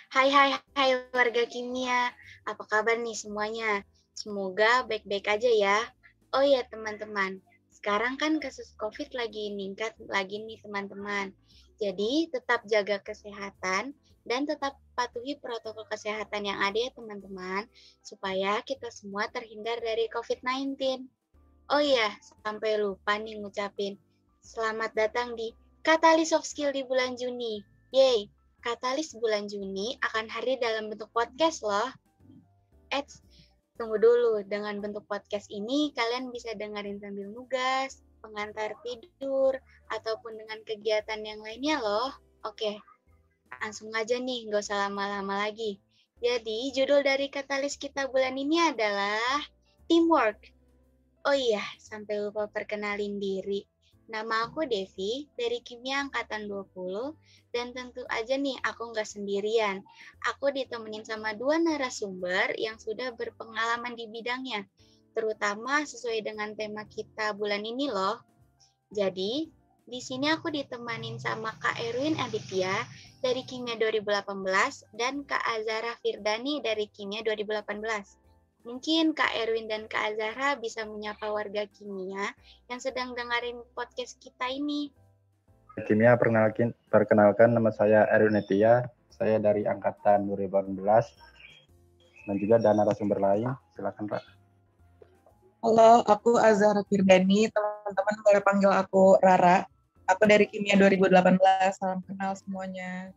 Hai warga kimia. Apa kabar nih semuanya? Semoga baik-baik aja ya. Oh ya teman-teman, sekarang kan kasus COVID lagi meningkat lagi nih teman-teman. Jadi tetap jaga kesehatan dan tetap patuhi protokol kesehatan yang ada ya teman-teman, supaya kita semua terhindar dari COVID-19. Oh iya, sampai lupa nih ngucapin selamat datang di Katalis Soft Skill di bulan Juni. Yeay, Katalis bulan Juni akan hadir dalam bentuk podcast loh. Tunggu dulu, dengan bentuk podcast ini kalian bisa dengerin sambil nugas, pengantar tidur, ataupun dengan kegiatan yang lainnya loh. Oke, langsung aja nih, gak usah lama-lama lagi. Jadi, judul dari Katalis kita bulan ini adalah Teamwork. Oh iya, sampai lupa perkenalin diri. Nama aku Devi, dari Kimia Angkatan 20, dan tentu aja nih aku nggak sendirian. Aku ditemenin sama 2 narasumber yang sudah berpengalaman di bidangnya, terutama sesuai dengan tema kita bulan ini loh. Jadi, di sini aku ditemanin sama Kak Erwin Aditya dari Kimia 2018 dan Kak Azara Firdani dari Kimia 2018. Mungkin Kak Erwin dan Kak Azara bisa menyapa warga kimia yang sedang dengerin podcast kita ini. Kimia, perkenalkan nama saya Erwin Aditya, saya dari Angkatan 2018, dan juga ada narasumber lain, silakan Pak. Halo, aku Azara Firdani, teman-teman boleh panggil aku Rara. Aku dari Kimia 2018, salam kenal semuanya.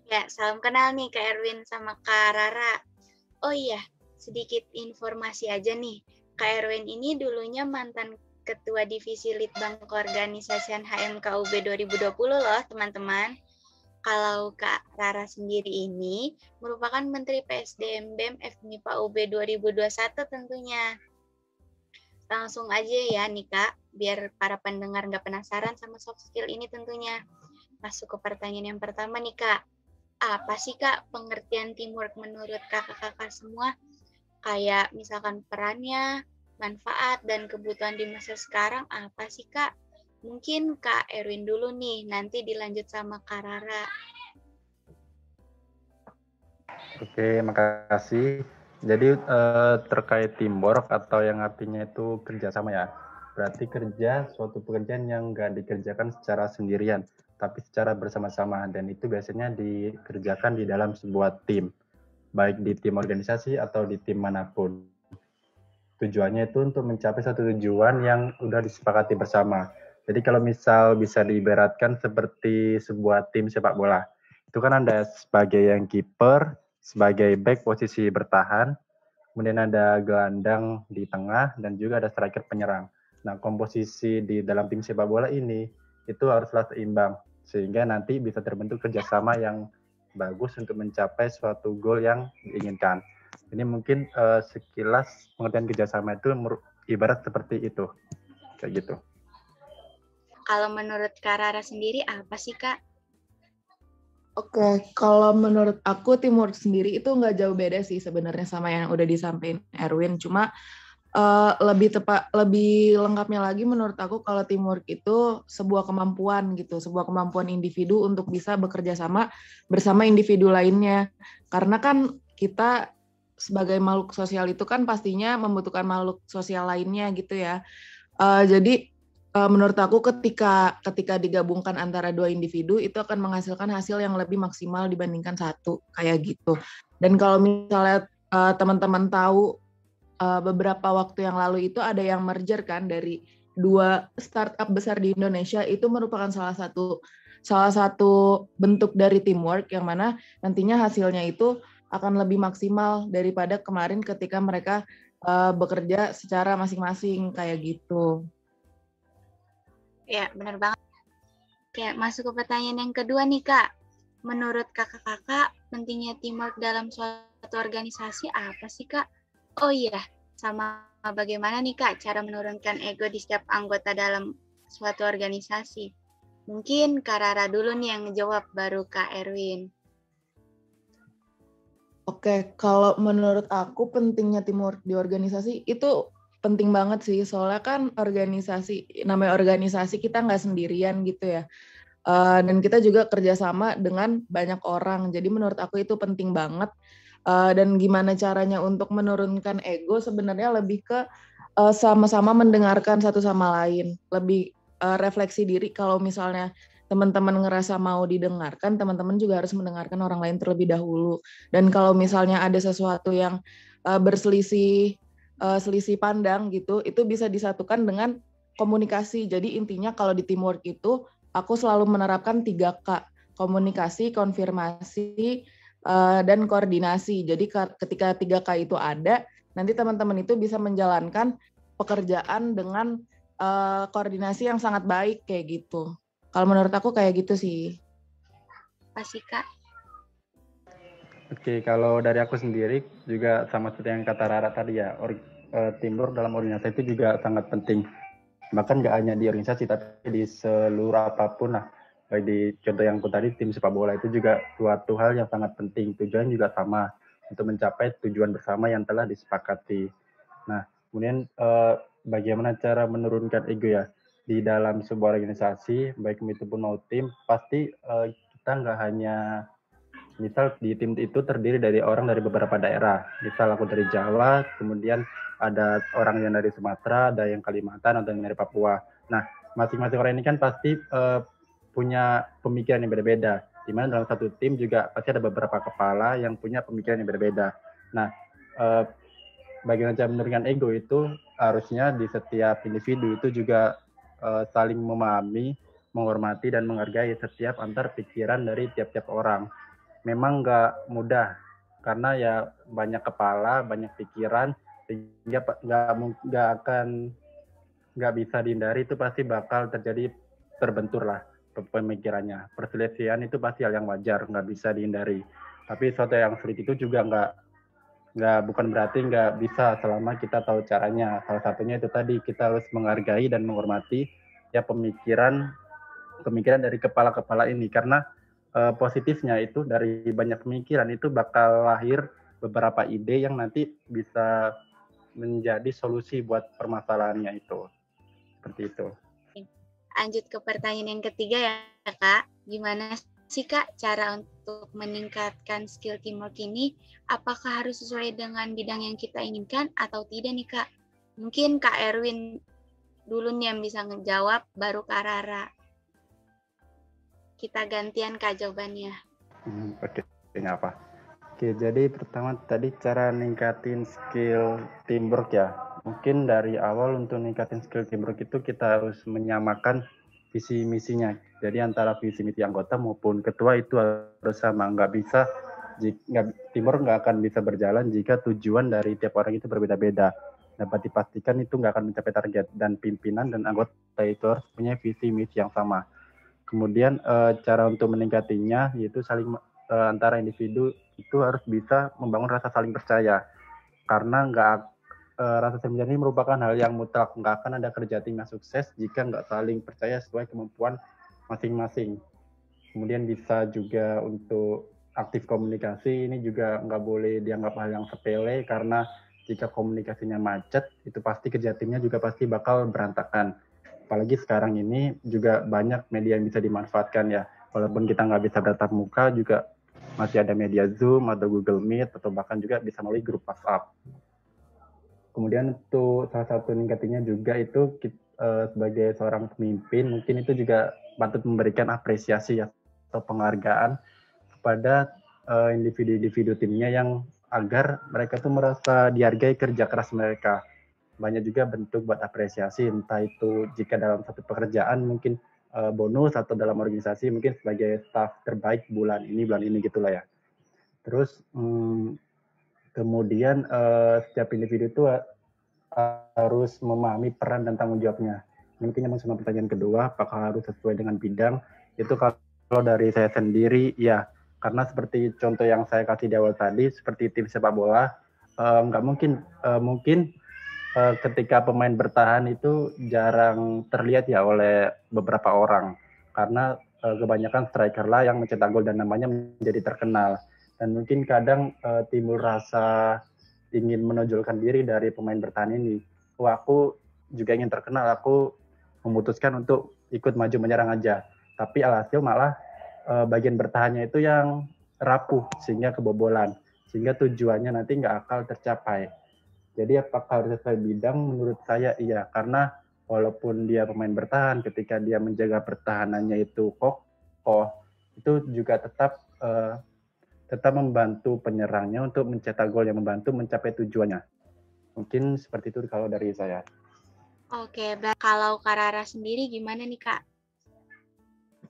Ya, salam kenal nih Kak Erwin sama Kak Rara. Oh iya, sedikit informasi aja nih. Kak Erwin ini dulunya mantan Ketua Divisi Litbang Keorganisasian HMKUB 2020 loh teman-teman. Kalau Kak Rara sendiri ini merupakan Menteri PSDM BEM FMIPA UB 2021 tentunya. Langsung aja ya nih Kak, biar para pendengar nggak penasaran sama soft skill ini tentunya. Masuk ke pertanyaan yang pertama nih Kak. Apa sih Kak pengertian teamwork menurut kakak-kakak semua? Kayak misalkan perannya, manfaat, dan kebutuhan di masa sekarang apa sih Kak? Mungkin Kak Erwin dulu nih, nanti dilanjut sama Kak Rara. Oke, makasih. Jadi terkait teamwork atau yang artinya itu kerjasama ya. Berarti kerja suatu pekerjaan yang nggak dikerjakan secara sendirian, tapi secara bersama-sama. Dan itu biasanya dikerjakan di dalam sebuah tim, baik di tim organisasi atau di tim manapun. Tujuannya itu untuk mencapai satu tujuan yang udah disepakati bersama. Jadi kalau misal bisa diibaratkan seperti sebuah tim sepak bola, itu kan ada sebagai yang kiper, sebagai back posisi bertahan, kemudian ada gelandang di tengah, dan juga ada striker penyerang. Nah, komposisi di dalam tim sepak bola ini itu haruslah seimbang, sehingga nanti bisa terbentuk kerjasama yang bagus untuk mencapai suatu gol yang diinginkan. Ini mungkin sekilas pengertian kerjasama itu ibarat seperti itu, kayak gitu. Kalau menurut Kak Rara sendiri apa sih Kak? Oke, kalau menurut aku teamwork sendiri itu nggak jauh beda sih sebenarnya sama yang udah disampaikan Erwin. Cuma lebih lengkapnya lagi menurut aku kalau teamwork itu sebuah kemampuan gitu, sebuah kemampuan individu untuk bisa bekerja sama bersama individu lainnya. Karena kan kita sebagai makhluk sosial itu kan pastinya membutuhkan makhluk sosial lainnya gitu ya. Jadi menurut aku ketika digabungkan antara dua individu itu akan menghasilkan hasil yang lebih maksimal dibandingkan satu kayak gitu. Dan kalau misalnya teman-teman tahu beberapa waktu yang lalu itu ada yang merger kan dari 2 startup besar di Indonesia, itu merupakan salah satu bentuk dari teamwork yang mana nantinya hasilnya itu akan lebih maksimal daripada kemarin ketika mereka bekerja secara masing-masing kayak gitu. Ya, benar banget. Ya, masuk ke pertanyaan yang kedua nih, Kak. Menurut kakak-kakak, pentingnya teamwork dalam suatu organisasi apa sih, Kak? Oh iya, sama bagaimana nih, Kak, cara menurunkan ego di setiap anggota dalam suatu organisasi? Mungkin Kak Rara dulu nih yang ngejawab, baru Kak Erwin. Oke, kalau menurut aku pentingnya teamwork di organisasi itu penting banget sih, soalnya kan namanya organisasi kita nggak sendirian gitu ya. Dan kita juga kerjasama dengan banyak orang. Jadi menurut aku itu penting banget. Dan gimana caranya untuk menurunkan ego sebenarnya lebih ke sama-sama mendengarkan satu sama lain. Lebih refleksi diri kalau misalnya teman-teman ngerasa mau didengarkan, teman-teman juga harus mendengarkan orang lain terlebih dahulu. Dan kalau misalnya ada sesuatu yang selisih pandang gitu, itu bisa disatukan dengan komunikasi. Jadi intinya kalau di teamwork itu aku selalu menerapkan 3K, komunikasi, konfirmasi, dan koordinasi. Jadi ketika 3K itu ada, nanti teman-teman itu bisa menjalankan pekerjaan dengan koordinasi yang sangat baik kayak gitu. Kalau menurut aku kayak gitu sih. Pasti Kak. Oke, kalau dari aku sendiri juga sama seperti yang kata Rara tadi ya, teamwork dalam organisasi itu juga sangat penting. Bahkan nggak hanya di organisasi, tapi di seluruh apapun lah. Baik di contoh yang aku tadi, tim sepak bola itu juga suatu hal yang sangat penting. Tujuan juga sama, untuk mencapai tujuan bersama yang telah disepakati. Nah, kemudian bagaimana cara menurunkan ego ya? Di dalam sebuah organisasi, baik itu pun mau tim, pasti kita nggak hanya, misal di tim itu terdiri dari orang dari beberapa daerah. Misal aku dari Jawa, kemudian ada orang yang dari Sumatera, ada yang Kalimantan, ada yang dari Papua. Nah, masing-masing orang ini kan pasti punya pemikiran yang berbeda. Di mana dalam satu tim juga pasti ada beberapa kepala yang punya pemikiran yang berbeda. Nah, bagaimana cara menurunkan ego itu harusnya di setiap individu itu juga saling memahami, menghormati, dan menghargai setiap antar pikiran dari tiap-tiap orang. Memang nggak mudah karena ya banyak kepala, banyak pikiran, sehingga nggak bisa dihindari, itu pasti bakal terjadi terbentur lah pemikirannya. Perselisihan itu pasti hal yang wajar, nggak bisa dihindari. Tapi sesuatu yang sulit itu juga bukan berarti nggak bisa selama kita tahu caranya. Salah satunya itu tadi, kita harus menghargai dan menghormati ya pemikiran dari kepala-kepala ini, karena positifnya itu dari banyak pemikiran itu bakal lahir beberapa ide yang nanti bisa menjadi solusi buat permasalahannya itu. Seperti itu. Lanjut ke pertanyaan yang ketiga ya Kak. Gimana sih Kak cara untuk meningkatkan skill teamwork ini? Apakah harus sesuai dengan bidang yang kita inginkan atau tidak nih Kak? Mungkin Kak Erwin dulu nih yang bisa ngejawab, baru Kak Rara. Kita gantian Kak jawabannya. Oke, nggak apa. Oke, jadi pertama tadi cara ningkatin skill teamwork ya. Mungkin dari awal untuk ningkatin skill teamwork itu kita harus menyamakan visi misinya. Jadi antara visi misi anggota maupun ketua itu harus sama. Teamwork nggak akan bisa berjalan jika tujuan dari tiap orang itu berbeda-beda. Dapat dipastikan itu nggak akan mencapai target, dan pimpinan dan anggota itu harus punya visi misi yang sama. Kemudian cara untuk meningkatinya yaitu saling antara individu itu harus bisa membangun rasa saling percaya, karena rasa saling percaya ini merupakan hal yang mutlak. Nggak akan ada kerja tim yang sukses jika nggak saling percaya sesuai kemampuan masing-masing. Kemudian bisa juga untuk aktif komunikasi, ini juga nggak boleh dianggap hal yang sepele, karena jika komunikasinya macet itu pasti kerja timnya juga pasti bakal berantakan. Apalagi sekarang ini juga banyak media yang bisa dimanfaatkan ya. Walaupun kita nggak bisa bertatap muka, juga masih ada media Zoom atau Google Meet, atau bahkan juga bisa melalui grup WhatsApp. Kemudian untuk salah satu ningkatinya juga itu sebagai seorang pemimpin, mungkin itu juga patut memberikan apresiasi atau penghargaan kepada individu-individu timnya, yang agar mereka tuh merasa dihargai kerja keras mereka. Banyak juga bentuk buat apresiasi, entah itu jika dalam satu pekerjaan mungkin bonus, atau dalam organisasi mungkin sebagai staff terbaik bulan ini gitulah ya. Terus kemudian setiap individu itu harus memahami peran dan tanggung jawabnya. Mungkin yang sama pertanyaan kedua, apakah harus sesuai dengan bidang? Itu kalau dari saya sendiri ya, karena seperti contoh yang saya kasih di awal tadi, seperti tim sepak bola, nggak mungkin ketika pemain bertahan itu jarang terlihat ya oleh beberapa orang, karena kebanyakan striker lah yang mencetak gol dan namanya menjadi terkenal. Dan mungkin kadang timbul rasa ingin menonjolkan diri dari pemain bertahan ini. Aku juga ingin terkenal, aku memutuskan untuk ikut maju menyerang aja. Tapi alhasil malah bagian bertahannya itu yang rapuh sehingga kebobolan, sehingga tujuannya nanti nggak akal tercapai. Jadi apakah harus sesuai bidang? Menurut saya iya, karena walaupun dia pemain bertahan, ketika dia menjaga pertahanannya itu kokoh, itu juga tetap membantu penyerangnya untuk mencetak gol yang membantu mencapai tujuannya. Mungkin seperti itu kalau dari saya. Oke, kalau Kak Rara sendiri gimana nih Kak?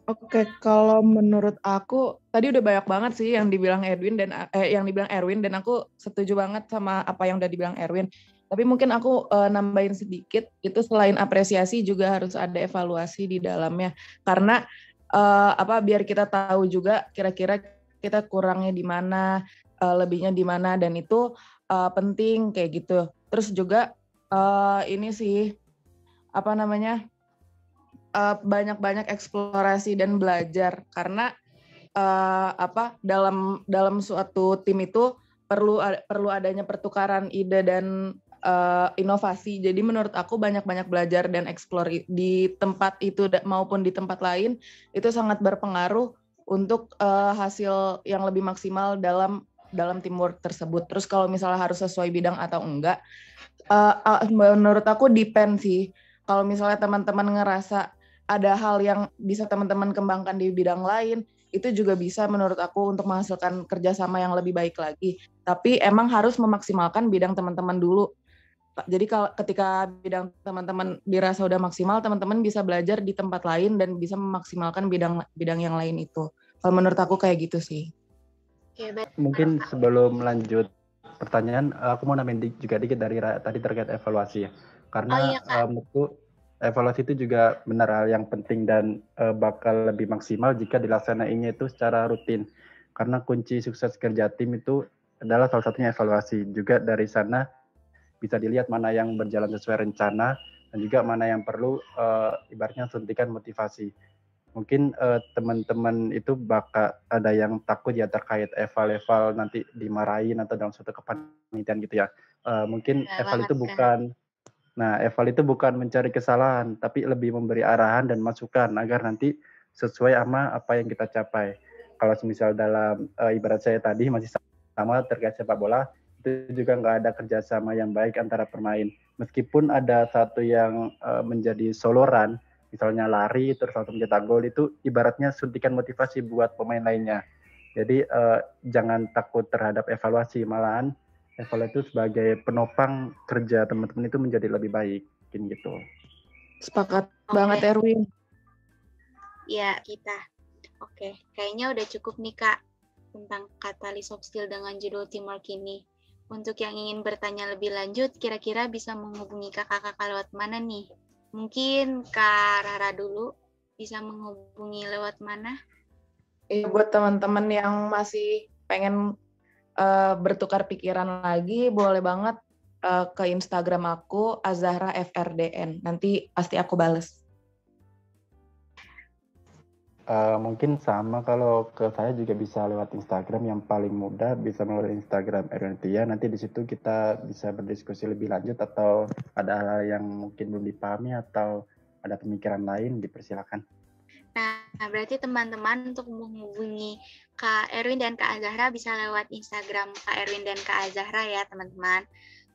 Oke, kalau menurut aku tadi udah banyak banget sih yang dibilang Erwin dan aku setuju banget sama apa yang udah dibilang Erwin. Tapi mungkin aku nambahin sedikit, itu selain apresiasi juga harus ada evaluasi di dalamnya. Karena biar kita tahu juga kira-kira kita kurangnya di mana, lebihnya di mana, dan itu penting kayak gitu. Terus juga ini sih banyak-banyak eksplorasi dan belajar, karena dalam suatu tim itu perlu adanya pertukaran ide dan inovasi. Jadi menurut aku banyak-banyak belajar dan eksplor di tempat itu maupun di tempat lain itu sangat berpengaruh untuk hasil yang lebih maksimal dalam teamwork tersebut. Terus kalau misalnya harus sesuai bidang atau enggak, menurut aku depend sih. Kalau misalnya teman-teman ngerasa ada hal yang bisa teman-teman kembangkan di bidang lain, itu juga bisa menurut aku untuk menghasilkan kerjasama yang lebih baik lagi. Tapi emang harus memaksimalkan bidang teman-teman dulu. Jadi ketika bidang teman-teman dirasa udah maksimal, teman-teman bisa belajar di tempat lain dan bisa memaksimalkan bidang yang lain itu. Kalau menurut aku kayak gitu sih. Mungkin sebelum lanjut pertanyaan, aku mau nambahin juga dikit dari tadi terkait evaluasi ya. Karena menurutku evaluasi itu juga benar hal yang penting dan bakal lebih maksimal jika dilaksanainnya itu secara rutin. Karena kunci sukses kerja tim itu adalah salah satunya evaluasi. Juga dari sana bisa dilihat mana yang berjalan sesuai rencana dan juga mana yang perlu ibaratnya suntikan motivasi. Mungkin teman-teman itu bakal ada yang takut ya terkait eval nanti dimarahin atau dalam suatu kepanitiaan gitu ya. Mungkin eval itu bukan mencari kesalahan, tapi lebih memberi arahan dan masukan agar nanti sesuai sama apa yang kita capai. Kalau misal dalam ibarat saya tadi masih sama terkait sepak bola, itu juga nggak ada kerjasama yang baik antara pemain. Meskipun ada satu yang menjadi soloran, misalnya lari terus langsung mencetak gol, itu ibaratnya suntikan motivasi buat pemain lainnya. Jadi jangan takut terhadap evaluasi, malahan evaluasi itu sebagai penopang kerja teman-teman itu menjadi lebih baik, mungkin gitu. Sepakat banget Erwin. Ya, kita. Oke, kayaknya udah cukup nih Kak tentang katalis soft skill dengan judul teamwork ini. Untuk yang ingin bertanya lebih lanjut, kira-kira bisa menghubungi kakak-kakak lewat mana nih? Mungkin Kak Rara dulu bisa menghubungi lewat mana? Buat teman-teman yang masih pengen bertukar pikiran lagi, boleh banget ke Instagram aku Azahra FRDN. Nanti pasti aku bales. Mungkin sama, kalau ke saya juga bisa lewat Instagram, yang paling mudah bisa melalui Instagram Erwin Tia. Nanti di situ kita bisa berdiskusi lebih lanjut atau ada hal yang mungkin belum dipahami atau ada pemikiran lain, dipersilakan. Nah, berarti teman-teman untuk menghubungi Kak Erwin dan Kak Azahra bisa lewat Instagram Kak Erwin dan Kak Azahra ya, teman-teman.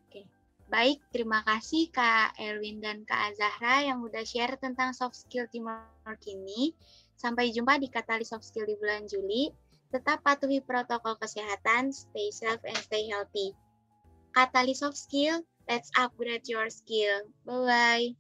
Oke. Baik, terima kasih Kak Erwin dan Kak Azahra yang udah share tentang soft skill teamwork ini. Sampai jumpa di Katalis Soft Skill di bulan Juli. Tetap patuhi protokol kesehatan, stay safe and stay healthy. Katalis Soft Skill, let's upgrade your skill. Bye-bye.